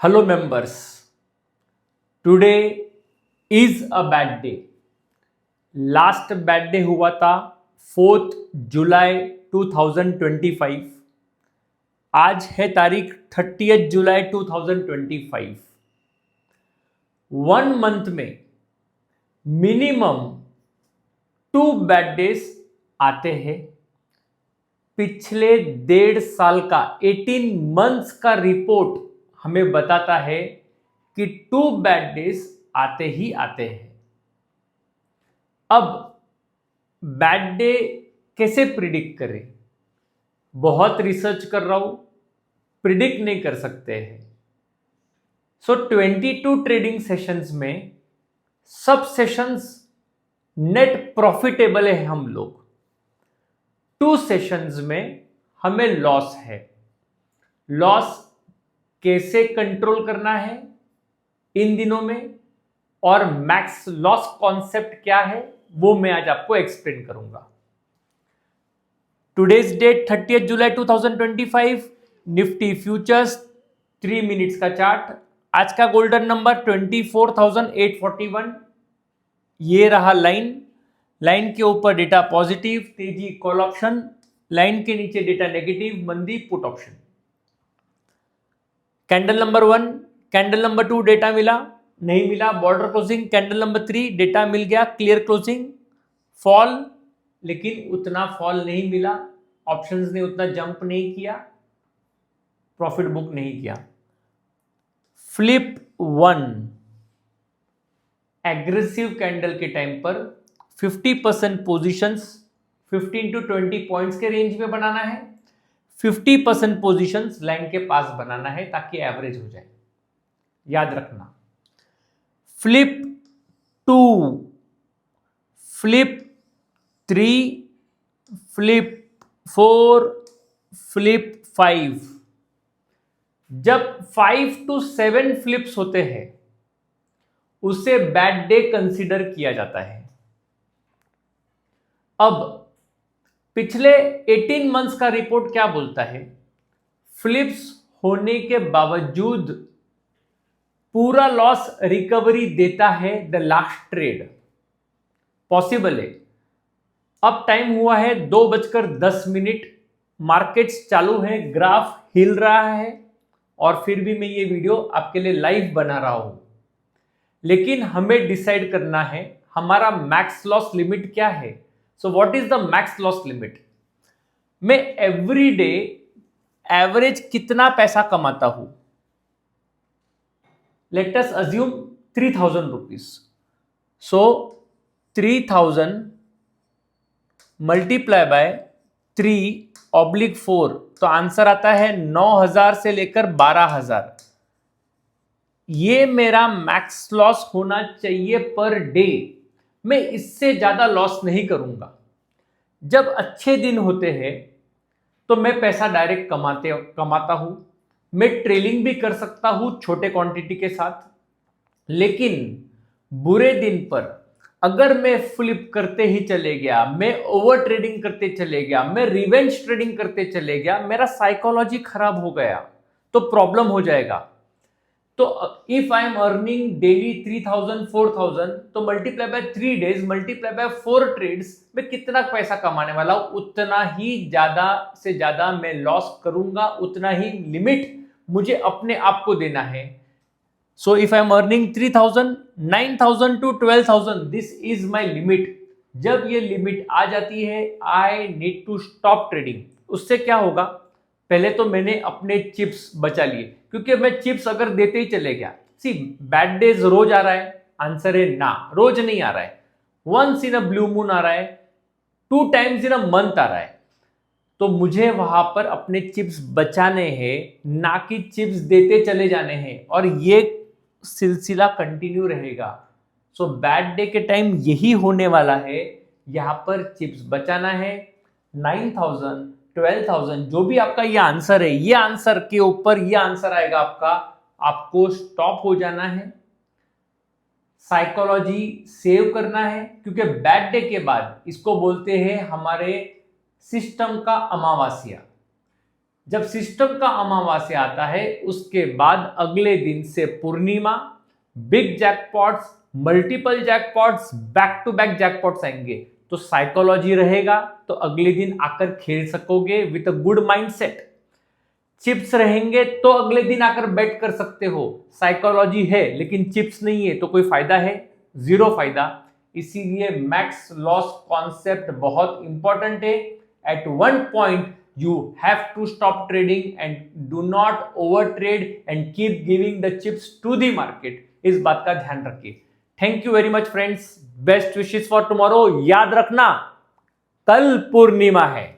Hello members, today is a bad day. Last bad day हुआ था 4 जुलाई 2025। आज है तारीख 30 जुलाई 2025। 1 मंथ में मिनिमम 2 बैड डेज आते हैं। पिछले 1.5 साल का 18 मंथ्स का रिपोर्ट हमें बताता है कि 2 बैड डेज आते ही आते हैं। अब बैड डे कैसे प्रिडिक्ट करें? बहुत रिसर्च कर रहा हूं, प्रिडिक्ट नहीं कर सकते हैं। सो 22 ट्रेडिंग सेशंस में सब सेशंस नेट प्रॉफिटेबल है। हम लोग 2 सेशंस में हमें लॉस है। लॉस कैसे कंट्रोल करना है इन दिनों में, और मैक्स लॉस कॉन्सेप्ट क्या है वो मैं आज आपको एक्सप्लेन करूंगा। टुडेज डेट 30 जुलाई 2025। निफ्टी फ्यूचर्स 3 मिनट्स का चार्ट। आज का गोल्डन नंबर 24,841। ये रहा लाइन के ऊपर डेटा पॉजिटिव, तेजी कॉल ऑप्शन, लाइन के नीचे डेटा नेगेटिव, मंदी put option. Candle number 1, candle number 2 data मिला नहीं मिला, border closing. Candle number 3 data मिल गया, क्लियर क्लोजिंग। फॉल, लेकिन उतना फॉल नहीं मिला, ऑप्शंस ने उतना जंप नहीं किया, प्रॉफिट बुक नहीं किया। फ्लिप 1 एग्रेसिव कैंडल के टाइम पर 50% पोजीशंस 15 to 20 पॉइंट्स के रेंज में बनाना है। 50% पोजीशंस लाइन के पास बनाना है ताकि एवरेज हो जाए, याद रखना। Flip 2, flip 3, flip 4, flip 5। जब 5 to 7 फ्लिप्स होते हैं उसे बैड डे कंसीडर किया जाता है। अब पिछले 18 मंथ्स का रिपोर्ट क्या बोलता है? फ्लिप्स होने के बावजूद पूरा लॉस रिकवरी देता है द लास्ट ट्रेड। पॉसिबल है। अब टाइम हुआ है 2:10। मार्केट्स चालू है, ग्राफ हिल रहा है, और फिर भी मैं ये वीडियो आपके लिए लाइव बना रहा हूं। लेकिन हमें डिसाइड करना है हमारा मैक्स लॉस लिमिट क्या है। So what is the max loss limit? मैं एवरी डे एवरेज कितना पैसा कमाता हूं? Let us assume 3,000 rupees. So 3,000 multiply by 3/4, तो आंसर आता है 9,000 से लेकर 12,000। ये मेरा मैक्स लॉस होना चाहिए पर डे। मैं इससे ज्यादा लॉस नहीं करूंगा। जब अच्छे दिन होते हैं तो मैं पैसा डायरेक्ट कमाता हूं। मैं ट्रेलिंग भी कर सकता हूं छोटे क्वांटिटी के साथ। लेकिन बुरे दिन पर अगर मैं फ्लिप करते ही चले गया, मैं ओवर ट्रेडिंग करते चले गया, मैं रिवेंज ट्रेडिंग करते चले गया, मेरा साइकोलॉजी खराब हो गया तो प्रॉब्लम हो जाएगा। तो if I am earning daily 3,000 4,000, तो multiply by 3 days, multiply by 4 trades, मैं कितना पैसा कमाने वाला हूं? उतना ही ज्यादा से ज्यादा मैं लॉस करूंगा, उतना ही लिमिट मुझे अपने आप को देना है। So if I am earning 3,000, 9,000 to 12,000, this is my limit. जब ये लिमिट आ जाती है I need to stop trading. उससे क्या होगा? पहले तो मैंने अपने चिप्स बचा लिए, क्योंकि मैं चिप्स अगर देते ही चले गया, सी बैड डेज रोज आ रहा है, आंसर है ना, रोज नहीं आ रहा है। Once in a blue moon आ रहा है, 2 times इन अ मंथ आ रहा है। तो मुझे वहां पर अपने चिप्स बचाने हैं, ना कि चिप्स देते चले जाने हैं, और ये सिलसिला कंटिन्यू रहेगा। सो बैड डे के टाइम यही होने वाला है। यहां पर चिप्स बचाना है। 9,000 12,000 जो भी आपका ये आंसर है, ये आंसर के ऊपर ये आंसर आएगा आपका। आपको स्टॉप हो जाना है, साइकोलॉजी सेव करना है, क्योंकि बैड डे के बाद इसको बोलते हैं हमारे सिस्टम का अमावस्या। जब सिस्टम का अमावस्या आता है उसके बाद अगले दिन से पूर्णिमा, big jackpots, multiple jackpots, back to back jackpots आएंगे। तो साइकोलॉजी रहेगा तो अगले दिन आकर खेल सकोगे with a good mindset. Chips रहेंगे तो अगले दिन आकर बेट कर सकते हो। साइकोलॉजी है लेकिन चिप्स नहीं है तो कोई फायदा है? जीरो फायदा। इसीलिए मैक्स लॉस कॉन्सेप्ट बहुत इंपॉर्टेंट है। At one point you have to stop trading and do not over trade and keep giving the chips to the market। इस बात का ध्यान रखिए। Thank you very much friends, best wishes for tomorrow. याद रखना कल पूर्णिमा है।